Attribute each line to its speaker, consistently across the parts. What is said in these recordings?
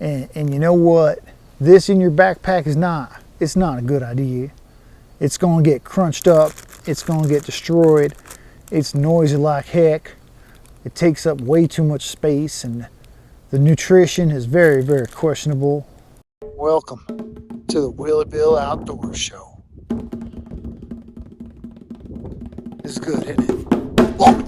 Speaker 1: And you know what? This in your backpack it's not a good idea. It's gonna get crunched up, it's gonna get destroyed, it's noisy like heck, it takes up way too much space, and the nutrition is very, very questionable. Welcome to the Willie Bill Outdoor Show. It's good, isn't it? Whoa.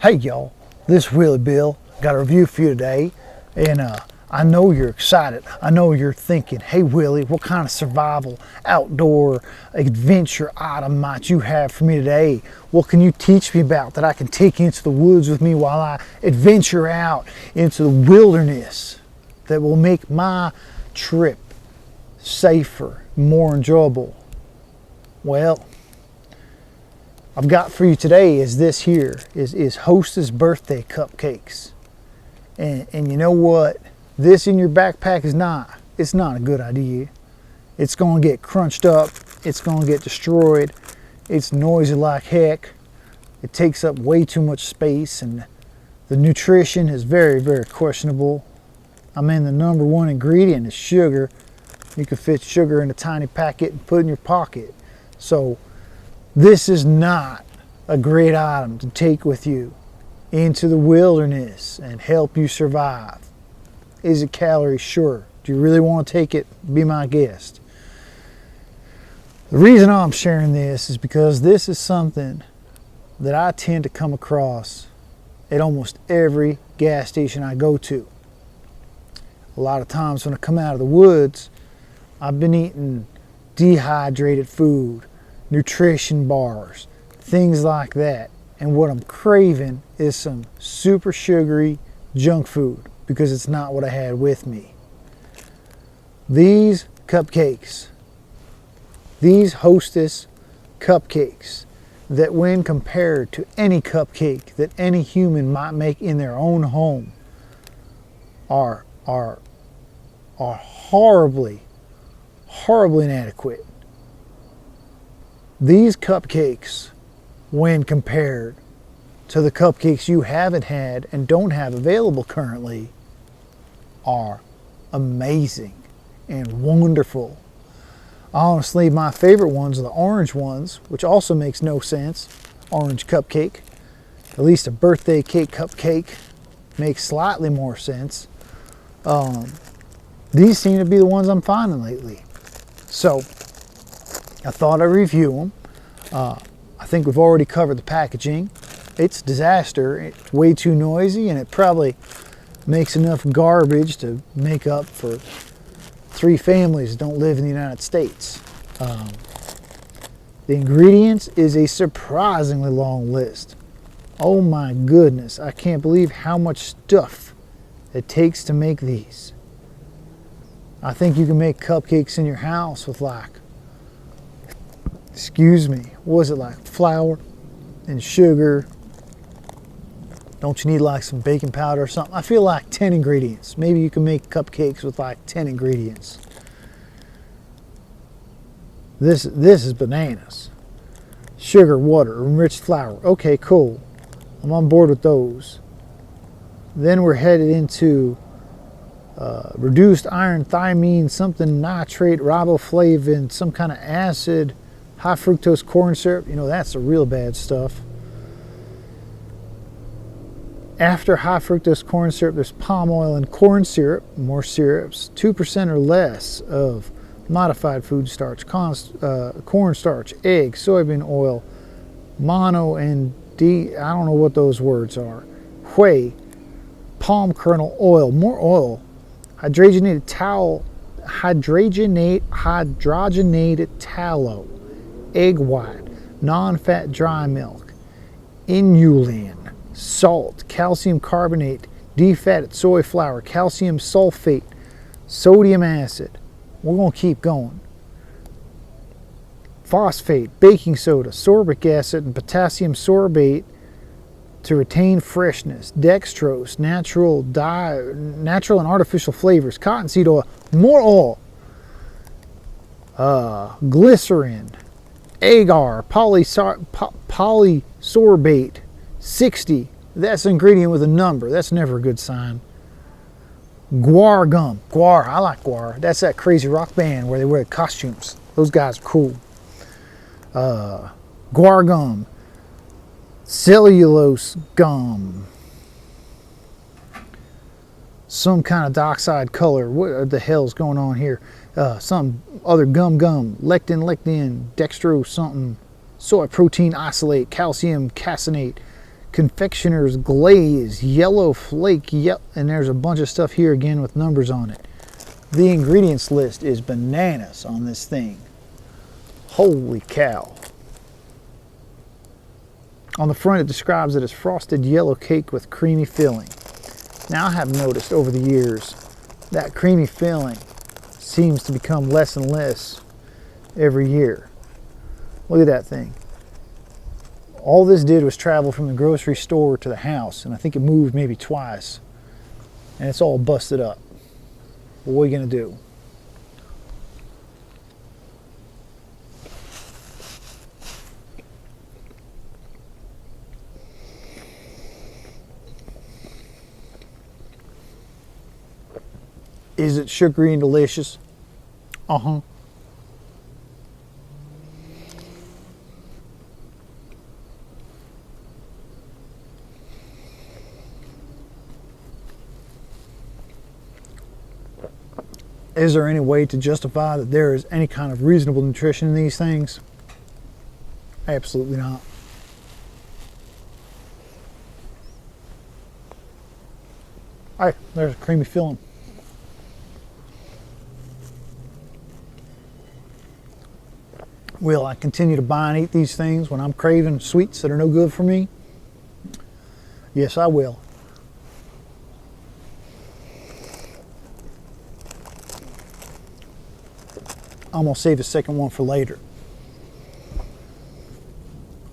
Speaker 1: Hey y'all, this is Willie Bill. Got a review for you today, and I know you're excited. I know you're thinking, hey Willie, what kind of survival, outdoor, adventure item might you have for me today? What can you teach me about that I can take into the woods with me while I adventure out into the wilderness that will make my trip safer, more enjoyable? Well, I've got for you today is this here, is Hostess Birthday Cupcakes. And you know what? This in your backpack it's not a good idea. It's gonna get crunched up, it's gonna get destroyed, it's noisy like heck, it takes up way too much space, and the nutrition is very, very questionable. I mean, the number one ingredient is sugar. You can fit sugar in a tiny packet and put it in your pocket. So this is not a great item to take with you into the wilderness and help you survive. Is it calories? Sure. Do you really want to take it? Be my guest. The reason I'm sharing this is because this is something that I tend to come across at almost every gas station I go to. A lot of times when I come out of the woods, I've been eating dehydrated food, nutrition bars, things like that. And what I'm craving is some super sugary junk food, because it's not what I had with me. These cupcakes, these Hostess cupcakes, that when compared to any cupcake that any human might make in their own home, are horribly inadequate. These cupcakes, when compared to the cupcakes you haven't had and don't have available currently, are amazing and wonderful. Honestly, my favorite ones are the orange ones, which also makes no sense. Orange cupcake. At least a birthday cake cupcake makes slightly more sense. These seem to be the ones I'm finding lately. So I thought I'd review them. I think we've already covered the packaging. It's a disaster. It's way too noisy, and it probably makes enough garbage to make up for 3 families that don't live in the United States. The ingredients is a surprisingly long list. Oh my goodness, I can't believe how much stuff it takes to make these. I think you can make cupcakes in your house with what was it, like flour and sugar? Don't you need like some baking powder or something? I feel like 10 ingredients. Maybe you can make cupcakes with like 10 ingredients. This is bananas. Sugar, water, enriched flour. Okay, cool. I'm on board with those. Then we're headed into reduced iron, thiamine, something nitrate, riboflavin, some kind of acid, high fructose corn syrup. You know, that's the real bad stuff. After high fructose corn syrup, there's palm oil and corn syrup, more syrups, 2% or less of modified food starch, corn starch, egg, soybean oil, mono and I don't know what those words are, whey, palm kernel oil, more oil, hydrogenated tallow, egg white, non-fat dry milk, inulin, salt, calcium carbonate, defatted soy flour, calcium sulfate, sodium acid. We're going to keep going. Phosphate, baking soda, sorbic acid, and potassium sorbate to retain freshness. Dextrose, natural and artificial flavors, cottonseed oil, more oil, glycerin, agar, polysorbate, 60. That's an ingredient with a number. That's never a good sign. Guar gum. Guar, I like Guar. That's that crazy rock band where they wear costumes. Those guys are cool. Guar gum. Cellulose gum. Some kind of dockside color. What the hell's going on here? Some other gum. Lectin, dextro something. Soy protein isolate, calcium caseinate, confectioner's glaze, yellow flake, and there's a bunch of stuff here again with numbers on it. The ingredients list is bananas on this thing. Holy cow. On the front it describes it as frosted yellow cake with creamy filling. Now I have noticed over the years that creamy filling seems to become less and less every year. Look at that thing. All this did was travel from the grocery store to the house, and I think it moved maybe twice. And it's all busted up. What are you going to do? Is it sugary and delicious? Uh-huh. Is there any way to justify that there is any kind of reasonable nutrition in these things? Absolutely not. Hey, there's a creamy filling. Will I continue to buy and eat these things when I'm craving sweets that are no good for me? Yes, I will. I'm going to save the second one for later.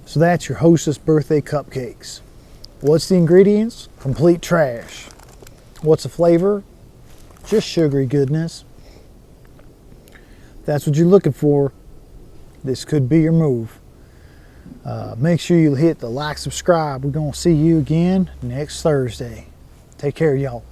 Speaker 1: So that's your Hostess Birthday Cupcakes. What's the ingredients? Complete trash. What's the flavor? Just sugary goodness. If that's what you're looking for, this could be your move. Make sure you hit the like, subscribe. We're going to see you again next Thursday. Take care, y'all.